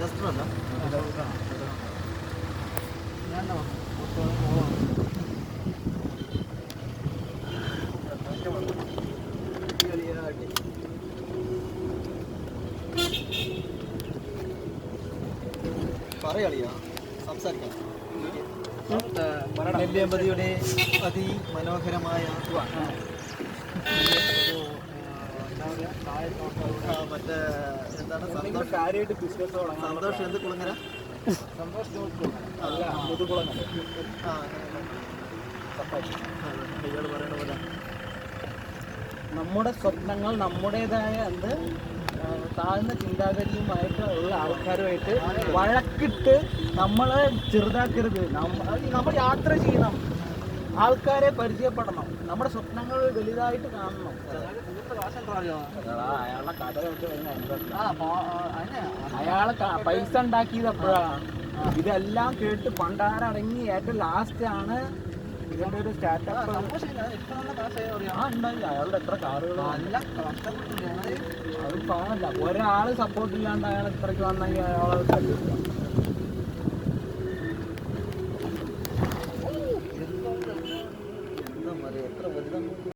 ജസ്റ്ററല്ല ഞാൻ പറയാളിയാ സംസാരിക്കാം. നെല്ലിയമ്പതിയുടെ അതിമനോഹരമായ മറ്റേ എന്താണ് കാര്യമായിട്ട് ബിസിനസ് സന്തോഷം എന്ത് കുളങ്ങര സന്തോഷ് ഇയാൾ പറയണ പോലെ നമ്മുടെ സ്വപ്നങ്ങൾ നമ്മുടേതായ എന്ത് താഴ്ന്ന ചിന്താഗതിയുമായിട്ട് ഉള്ള ആൾക്കാരുമായിട്ട് വഴക്കിട്ട് നമ്മളെ ചെറുതാക്കരുത്. നമ്മൾ യാത്ര ചെയ്യണം, ആൾക്കാരെ പരിചയപ്പെടണം, നമ്മുടെ സ്വപ്നങ്ങൾ വലുതായിട്ട് കാണണം. അയാളുടെ കഥ കേട്ട് അയാളെ പൈസ ഉണ്ടാക്കിയത് അപ്പോഴാണ്. ഇതെല്ലാം കേട്ട് പണ്ടാരടങ്ങി ഏറ്റവും ലാസ്റ്റ് ആണ് ഇതിന്റെ ഒരു സ്റ്റാർട്ടപ്പ് ഉണ്ടായി. അയാളുടെ എത്ര കാറുകൾ അത് കാണല്ല. ഒരാള് സപ്പോർട്ട് ഇല്ലാണ്ട് അയാൾ ഇത്രയ്ക്ക് വന്നെങ്കിൽ അയാളെ